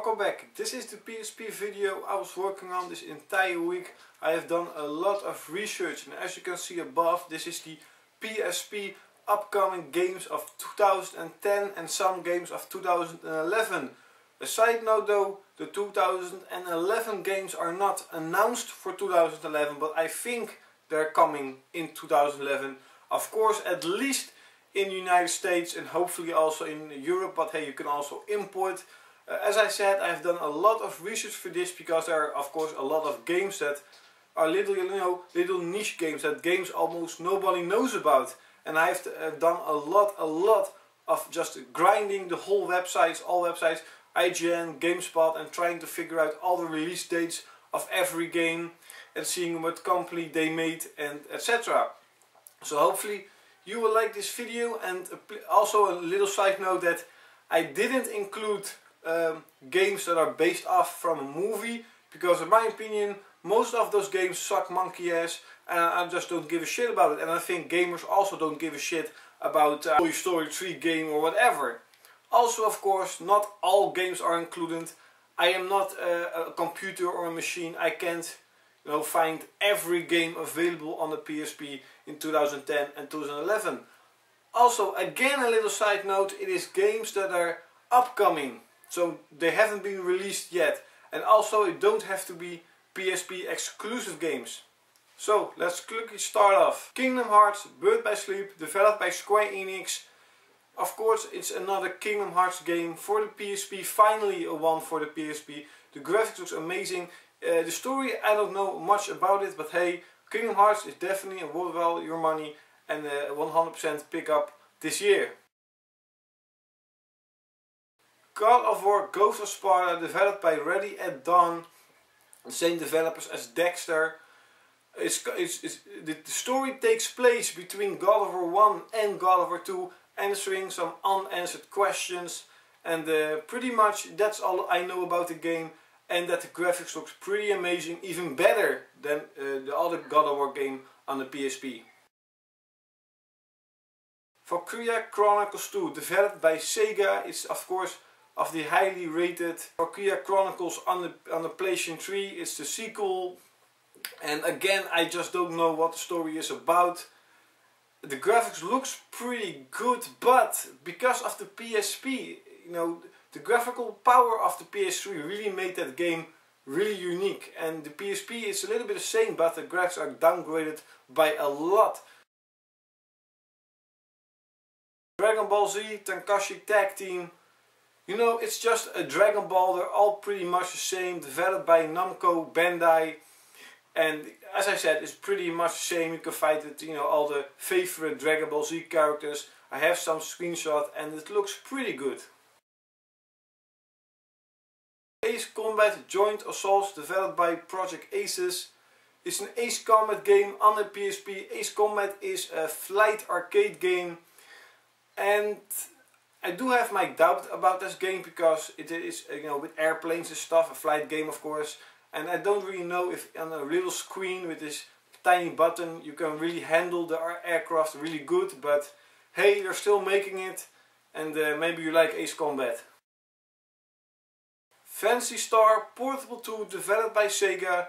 Welcome back. This is the PSP video I was working on this entire week. I have done a lot of research, and as you can see above, this is the PSP upcoming games of 2010 and some games of 2011. A side note though, the 2011 games are not announced for 2011, but I think they're coming in 2011. Of course, at least in the United States and hopefully also in Europe, but hey, you can also import. As I said, I've done a lot of research for this because there are of course a lot of games that are little niche games, that games almost nobody knows about. And I've done a lot of just grinding the whole websites, all websites, IGN, GameSpot, and trying to figure out all the release dates of every game and seeing what company they made and etc. So hopefully you will like this video. And also a little side note that I didn't include games that are based off from a movie, because in my opinion most of those games suck monkey ass and I just don't give a shit about it. And I think gamers also don't give a shit about Toy Story 3 game or whatever. Also, of course, not all games are included. I am not a computer or a machine. I can't find every game available on the PSP in 2010 and 2011. Also, again, a little side note, it is games that are upcoming, so they haven't been released yet. And also, it don't have to be PSP exclusive games. So let's quickly start off. Kingdom Hearts Birth by Sleep, developed by Square Enix. Of course, it's another Kingdom Hearts game for the PSP, finally a one for the PSP. The graphics looks amazing. The story, I don't know much about it, but hey, Kingdom Hearts is definitely worth well your money and 100% pick up this year. God of War Ghost of Sparta, developed by Ready at Dawn, the same developers as Dexter. The story takes place between God of War 1 and God of War 2, answering some unanswered questions, and pretty much that's all I know about the game. And that the graphics looks pretty amazing, even better than the other God of War game on the PSP. Valkyria Chronicles 2, developed by Sega, it's of course of the highly rated Valkyria Chronicles on the PlayStation 3. It's the sequel, and again I just don't know what the story is about. The graphics looks pretty good, but because of the PSP, the graphical power of the PS3 really made that game really unique. And the PSP is a little bit the same, but the graphics are downgraded by a lot. Dragon Ball Z Tenkaichi Tag Team. It's just a Dragon Ball. They're all pretty much the same. Developed by Namco Bandai. And as I said, it's pretty much the same. You can find it, all the favorite Dragon Ball Z characters. I have some screenshots and it looks pretty good. Ace Combat Joint Assault, developed by Project Aces. It's an Ace Combat game on the PSP. Ace Combat is a flight arcade game, and I do have my doubt about this game because it is with airplanes and stuff, a flight game of course, and I don't really know if on a little screen with this tiny button you can really handle the aircraft really good. But hey, they're still making it, and maybe you like Ace Combat. Phantasy Star Portable 2, developed by Sega.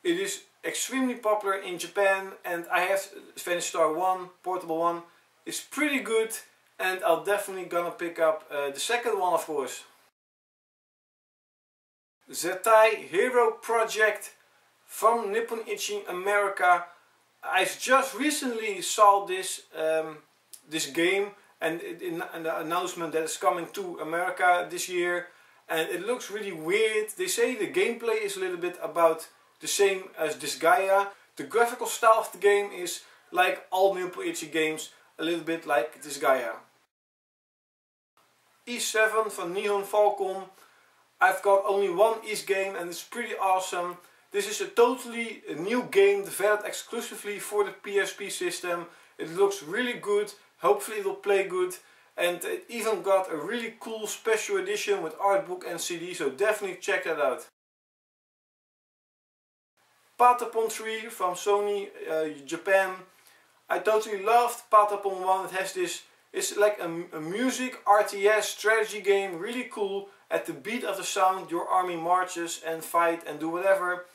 It is extremely popular in Japan, and I have Phantasy Star 1, Portable 1. It's pretty good, and I'll definitely gonna pick up the second one of course. Zettai Hero Project from Nippon Ichi America. I've just recently saw this this game and the announcement that it's coming to America this year. And it looks really weird. They say the gameplay is a little bit about the same as Disgaea. The graphical style of the game is like all Nippon Ichi games, a little bit like Disgaea. Ys 7 from Nihon Falcon. I've got only one Ys game and it's pretty awesome. This is a totally new game developed exclusively for the PSP system. It looks really good. Hopefully it will play good. And it even got a really cool special edition with art book and CD, so definitely check that out. Patapon 3 from Sony Japan. I totally loved Patapon 1. It has this, it's like a music RTS strategy game, really cool. At the beat of the sound, your army marches and fight and do whatever.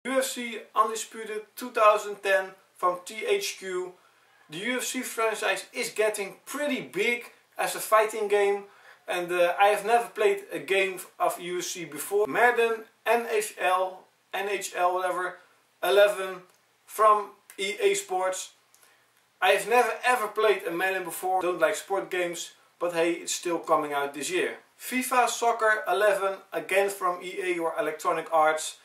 UFC Undisputed 2010 from THQ. The UFC franchise is getting pretty big as a fighting game, and I have never played a game of UFC before. Madden, NHL, whatever, 11 from EA Sports. I have never ever played a Madden before, don't like sport games, but hey, it's still coming out this year. FIFA Soccer 11, again from EA or Electronic Arts.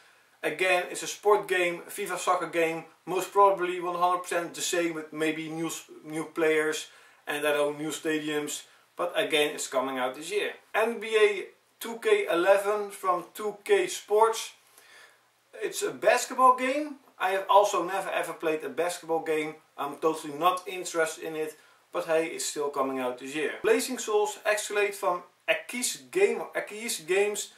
Again, it's a sport game, a FIFA Soccer game, most probably 100% the same with maybe new players and I don't know, new stadiums. But again, it's coming out this year. NBA 2K11 from 2K Sports. It's a basketball game. I have also never ever played a basketball game. I'm totally not interested in it. But hey, it's still coming out this year. Blazing Souls Escalate from Akis Games.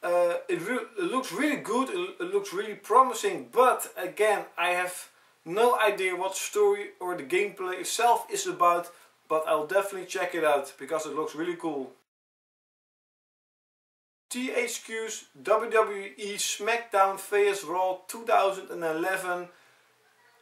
It looks really good, it looks really promising, but again, I have no idea what the story or the gameplay itself is about, but I'll definitely check it out because it looks really cool. THQ's WWE SmackDown vs Raw 2011.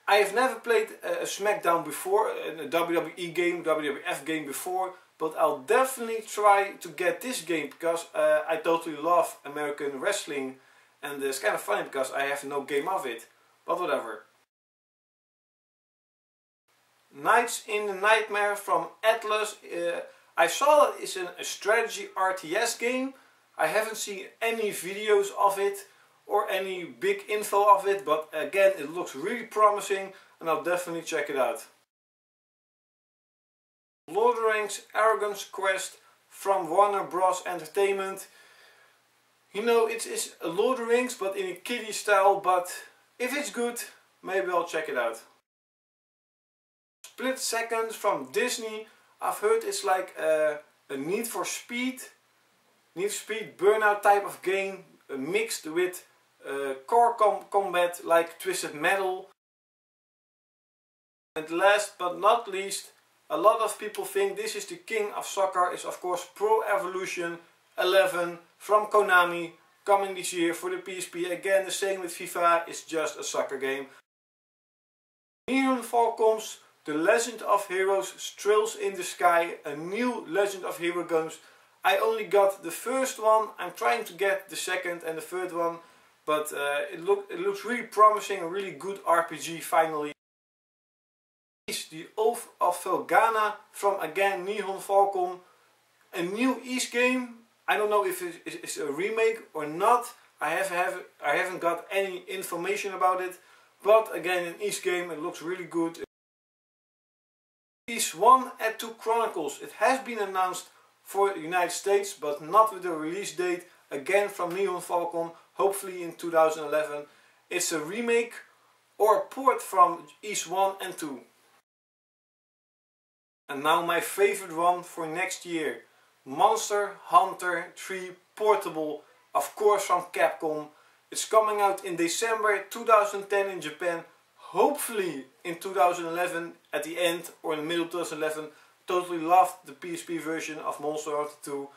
I have never played a SmackDown before, a WWE game, WWF game before. But I'll definitely try to get this game because I totally love American wrestling, and it's kind of funny because I have no game of it, but whatever. Nights in the Nightmare from Atlas. I saw that it's a strategy RTS game. I haven't seen any videos of it or any big info of it, but again, it looks really promising and I'll definitely check it out. Lord of the Rings Arrogance Quest from Warner Bros. Entertainment. You know, it's a Lord of the Rings but in a kiddie style, but if it's good, maybe I'll check it out. Split Seconds from Disney. I've heard it's like a Need for Speed Burnout type of game, mixed with core combat like Twisted Metal. And last but not least, a lot of people think this is the king of soccer, is of course Pro Evolution 11 from Konami, coming this year for the PSP. Again, the same with FIFA, it's just a soccer game. Neon Falcons, The Legend of Heroes, Trails in the Sky, a new Legend of Hero games. I only got the first one, I'm trying to get the second and the third one, but it looks really promising, a really good RPG finally. The Oath of Felghana from again Neon Falcon, a new East game. I don't know if it's a remake or not. I haven't got any information about it, but again an East game, it looks really good. East 1 and 2 Chronicles, it has been announced for the United States but not with a release date, again from Neon Falcon, hopefully in 2011. It's a remake or a port from East 1 and 2. And now my favorite one for next year, Monster Hunter 3 Portable, of course from Capcom. It's coming out in December 2010 in Japan, hopefully in 2011 at the end or in the middle of 2011. Totally loved the PSP version of Monster Hunter 2.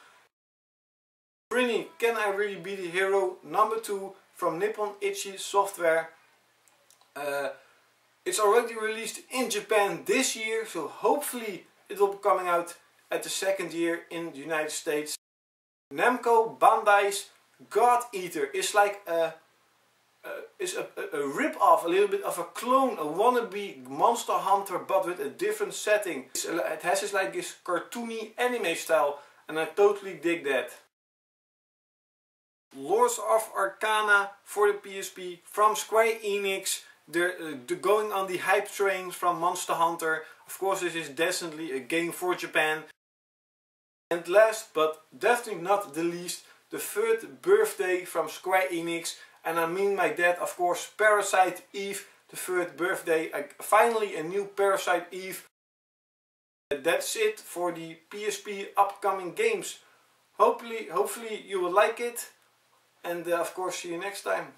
Rini, Can I Really Be the Hero number 2 from Nippon Ichi Software. It's already released in Japan this year, so hopefully it will be coming out at the second year in the United States. Namco Bandai's God Eater is like a rip-off, a little bit of a clone, a wannabe Monster Hunter but with a different setting. It has this cartoony anime style and I totally dig that. Lords of Arcana for the PSP from Square Enix. They're going on the hype train from Monster Hunter. Of course, this is definitely a game for Japan. And last but definitely not the least, the third birthday from Square Enix. And I mean by that, of course, Parasite Eve, the third birthday. Finally a new Parasite Eve. That's it for the PSP upcoming games. Hopefully you will like it. And of course, see you next time.